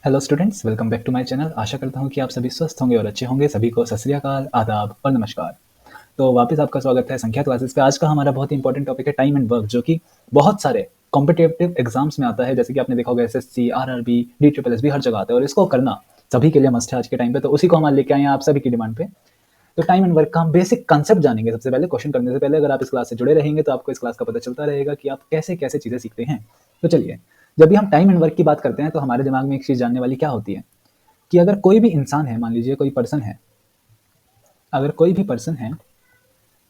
Hello students, welcome back to my channel. आशा करता हूँ कि आप सभी स्वस्थ होंगे और अच्छे होंगे। सभी को सत श्री अकाल, आदाब और नमस्कार। तो वापस आपका स्वागत है संख्या क्लासेस पे। आज का हमारा बहुत ही इंपॉर्टेंट टॉपिक है टाइम एंड वर्क, जो कि बहुत सारे कॉम्पिटिटिव एग्जाम्स में आता है। जैसे कि आपने देखा होगा एसएससी, आरआरबी, DSSS भी हर जगह आता है और इसको करना सभी के लिए मस्ट है आज के टाइम पे। तो उसी को हम आज लेके आए हैं आप सभी की डिमांड पे। तो टाइम एंड वर्क का हम बेसिक कंसेप्ट जानेंगे सबसे पहले। क्वेश्चन करने से पहले अगर आप इस क्लास से जुड़े रहेंगे तो आपको इस क्लास का पता चलता रहेगा कि आप कैसे कैसे चीज़ें सीखते हैं। तो चलिए, जब भी हम टाइम एंड वर्क की बात करते हैं तो हमारे दिमाग में एक चीज़ जानने वाली क्या होती है कि अगर कोई भी इंसान है, मान लीजिए कोई पर्सन है, अगर कोई भी पर्सन है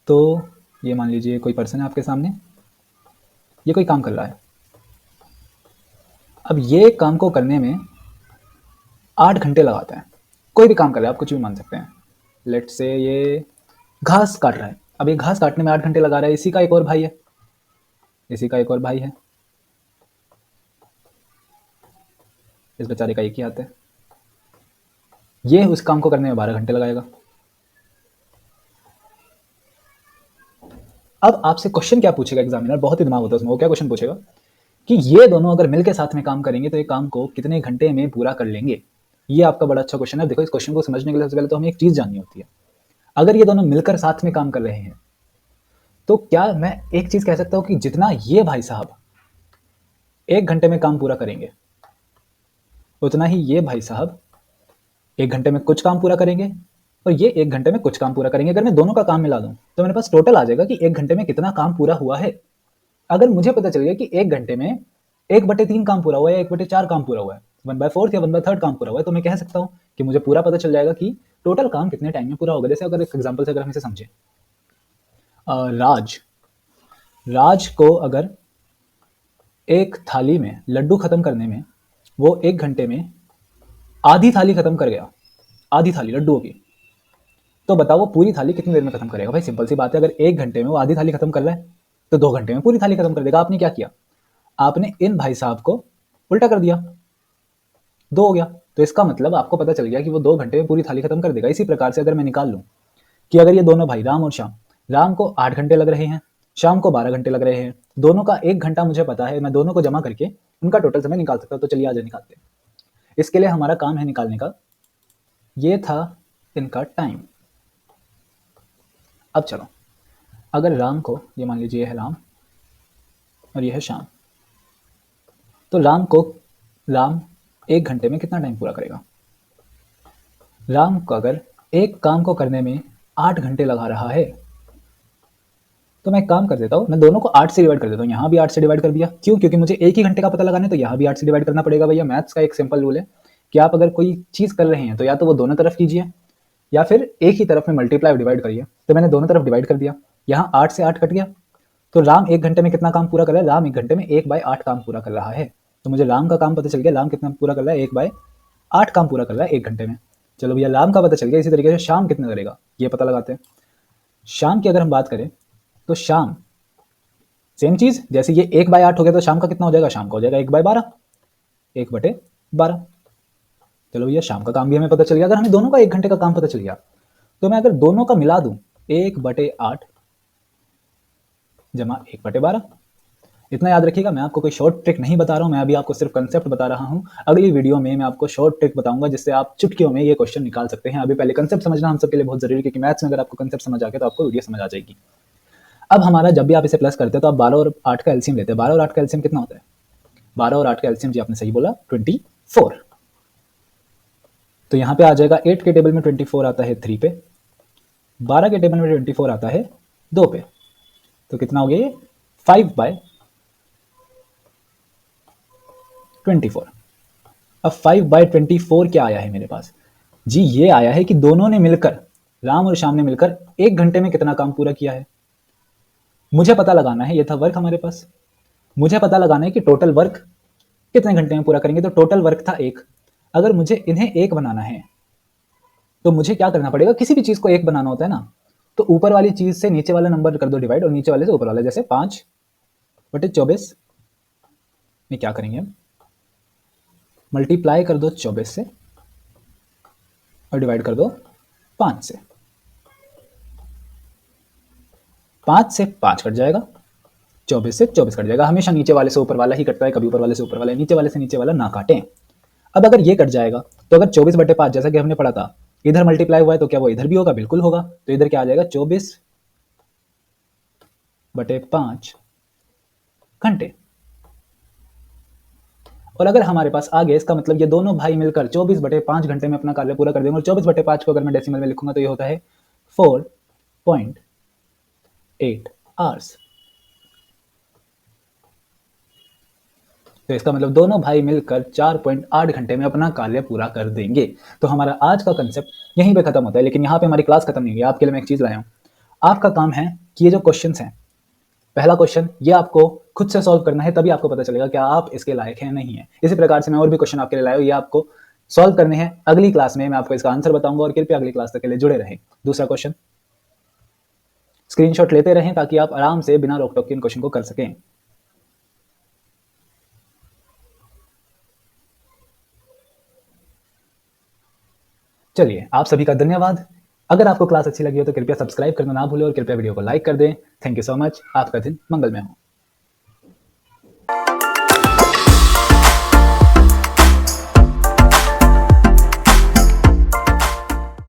तो ये मान लीजिए कोई पर्सन है आपके सामने, ये कोई काम कर रहा है। अब ये काम को करने में 8 घंटे लगाता है। कोई भी काम कर रहा है, आप कुछ भी मान सकते हैं। लेट से ये घास काट रहा है। अब ये घास काटने में 8 घंटे लगा रहा है। इसी का एक और भाई है, इसी का एक और भाई है, इस बेचारे का एक ही हाथ है। ये उस काम को करने में 12 घंटे लगाएगा। अब आपसे क्वेश्चन क्या पूछेगा एग्जामिनर, बहुत ही दिमाग होता है उसमें। वो क्या क्वेश्चन पूछेगा कि ये दोनों अगर मिलकर साथ में काम करेंगे तो ये काम को कितने घंटे में पूरा कर लेंगे। ये आपका बड़ा अच्छा क्वेश्चन है। देखो, इस क्वेश्चन को समझने के लिए सबसे पहले तो हमें एक चीज जाननी होती है। अगर ये दोनों मिलकर साथ में काम कर रहे हैं तो क्या मैं एक चीज कह सकता हूं कि जितना ये भाई साहब 1 घंटे में काम पूरा करेंगे, उतना ही ये भाई साहब 1 घंटे में कुछ काम पूरा करेंगे और ये 1 घंटे में कुछ काम पूरा करेंगे। अगर मैं दोनों का काम मिला दूं तो मेरे पास टोटल आ जाएगा कि 1 घंटे में कितना काम पूरा हुआ है। अगर मुझे पता चल गया कि 1 घंटे में 1/3 काम पूरा हुआ है या 1/4 काम पूरा हुआ है, 1/4 या 1/3 काम पूरा हुआ है, तो मैं कह सकता हूँ कि मुझे पूरा पता चल जाएगा कि टोटल काम कितने टाइम में पूरा होगा। जैसे अगर एक एग्जाम्पल से अगर हम इसे समझें, राज राज को अगर एक थाली में लड्डू खत्म करने में वो 1 घंटे में आधी थाली खत्म कर गया, आधी थाली लड्डुओं की, तो बताओ वो पूरी थाली कितनी देर में खत्म करेगा। भाई सिंपल सी बात है, अगर 1 घंटे में वो आधी थाली खत्म कर रहा है तो 2 घंटे में पूरी थाली खत्म कर देगा। आपने क्या किया, आपने इन भाई साहब को उल्टा कर दिया, 2 हो गया। तो इसका मतलब आपको पता चल गया कि वो 2 घंटे में पूरी थाली खत्म कर देगा। इसी प्रकार से अगर मैं निकाल लूं कि अगर ये दोनों भाई राम और श्याम, राम को 8 घंटे लग रहे हैं, श्याम को 12 घंटे लग रहे हैं, दोनों का 1 घंटा मुझे पता है, मैं दोनों को जमा करके उनका टोटल समय निकाल सकता हूं। तो चलिए आज निकालते हैं। इसके लिए हमारा काम है निकालने का। ये था इनका टाइम। अब चलो, अगर राम को, ये मान लीजिए ये है राम और ये है श्याम, तो राम 1 घंटे में कितना टाइम पूरा करेगा। राम को अगर एक काम को करने में 8 घंटे लगा रहा है तो मैं एक काम कर देता हूँ, मैं दोनों को 8 से डिवाइड कर देता हूँ। यहाँ भी 8 से डिवाइड कर दिया। क्यों? क्योंकि मुझे एक ही घंटे का पता लगाना है, तो यहाँ भी 8 से डिवाइड करना पड़ेगा। भैया मैथ्स का एक सिंपल रूल है कि आप अगर कोई चीज़ कर रहे हैं तो या तो वो दोनों तरफ कीजिए या फिर एक ही तरफ में मल्टीप्लाई और डिवाइड करिए। तो मैंने दोनों तरफ डिवाइड कर दिया। यहाँ 8 से 8 कट गया, तो राम 1 घंटे में कितना काम पूरा कर रहा है। राम 1 घंटे में 1/8 काम पूरा कर रहा है। तो मुझे राम का काम पता चल गया, राम कितना पूरा कर रहा है, 1/8 काम पूरा कर रहा है 1 घंटे में। चलो भैया, राम का पता चल गया। इसी तरीके से शाम कितना करेगा ये पता लगाते हैं। शाम की अगर हम बात करें तो शाम सेम चीज, जैसे ये 1/8 हो गया तो शाम का कितना हो जाएगा, शाम का हो जाएगा 1/12, 1/12। चलो भैया, शाम का काम भी हमें पता चल गया। अगर हमें दोनों का 1 घंटे का काम पता चल गया तो मैं अगर दोनों का मिला दूं, 1/8 जमा 1/12। इतना याद रखिएगा, मैं आपको कोई शॉर्ट ट्रिक नहीं बता रहा हूं, मैं अभी आपको सिर्फ कंसेप्ट बता रहा हूं। अगली वीडियो में मैं आपको शॉर्ट ट्रिक बताऊंगा जिससे आप चुटकियों में ये क्वेश्चन निकाल सकते हैं। अभी पहले कंसेप्ट समझना हम सबके लिए बहुत जरूरी है, क्योंकि मैथ्स में अगर आपको कंसेप्ट समझ आ गया तो आपको वीडियो समझ आ जाएगी। अब हमारा जब भी आप इसे प्लस करते हैं तो आप 12 और 8 का एलसीएम लेते हैं। 12 और 8 का एलसीएम कितना होता है, 12 और 8 का एलसीएम, जी आपने सही बोला, 24। तो यहाँ पे आ जाएगा 8 के टेबल में 24 आता है 3 पे, 12 के टेबल में 24 आता है 2 पे। तो कितना हो गया ये, 5/24। अब 5/24 क्या आया है मेरे पास, जी ये आया है कि दोनों ने मिलकर, राम और श्याम ने मिलकर 1 घंटे में कितना काम पूरा किया है। मुझे पता लगाना है, ये था वर्क हमारे पास। मुझे पता लगाना है कि टोटल वर्क कितने घंटे में पूरा करेंगे। तो टोटल वर्क था 1। अगर मुझे इन्हें 1 बनाना है तो मुझे क्या करना पड़ेगा, किसी भी चीज को 1 बनाना होता है ना, तो ऊपर वाली चीज से नीचे वाला नंबर कर दो डिवाइड और नीचे वाले से ऊपर वाला। जैसे 5/24 में क्या करेंगे हम, मल्टीप्लाई कर दो 24 से और डिवाइड कर दो 5 से। 5 से 5 कट जाएगा, 24 से 24 कट जाएगा। हमेशा नीचे वाले से ऊपर वाला ही कटता है, कभी ऊपर वाले से ऊपर वाला, नीचे वाले से नीचे वाला ना काटें। अब अगर ये कट जाएगा तो अगर 24/5 जैसा कि हमने पढ़ा था इधर मल्टीप्लाई हुआ है तो क्या वो इधर भी होगा? बिल्कुल होगा। तो इधर क्या आ जाएगा? 24/5 घंटे। और अगर हमारे पास आगे इसका मतलब ये दोनों भाई मिलकर 24/5 घंटे में अपना कार्य पूरा कर देंगे। और 24/5 को अगर मैं डेसिमल में लिखूंगा तो ये होता है 4.8 आवर्स। तो इसका मतलब दोनों भाई मिलकर 4.8 घंटे में अपना कार्य पूरा कर देंगे। तो हमारा आज का कंसेप्ट यहीं पे खत्म होता है। लेकिन यहाँ पे हमारी क्लास खत्म नहीं हुई। आपके लिए मैं एक चीज लाया हूँ। आपका काम है कि ये जो क्वेश्चंस हैं, पहला क्वेश्चन ये आपको खुद से सॉल्व करना है, तभी आपको पता चलेगा कि आप इसके लायक हैं नहीं है। इसी प्रकार से मैं और भी क्वेश्चन आपके लिए लाया हूँ, ये आपको सॉल्व करने हैं। अगली क्लास में मैं आपको इसका आंसर बताऊंगा और कृपया अगली क्लास तक के लिए जुड़े रहें। दूसरा क्वेश्चन, स्क्रीनशॉट लेते रहें ताकि आप आराम से बिना रोक टोक के इन क्वेश्चन को कर सकें। चलिए, आप सभी का धन्यवाद। अगर आपको क्लास अच्छी लगी हो तो कृपया सब्सक्राइब करना ना भूलें और कृपया वीडियो को लाइक कर दें। Thank you so much. आपका दिन मंगलमय हो।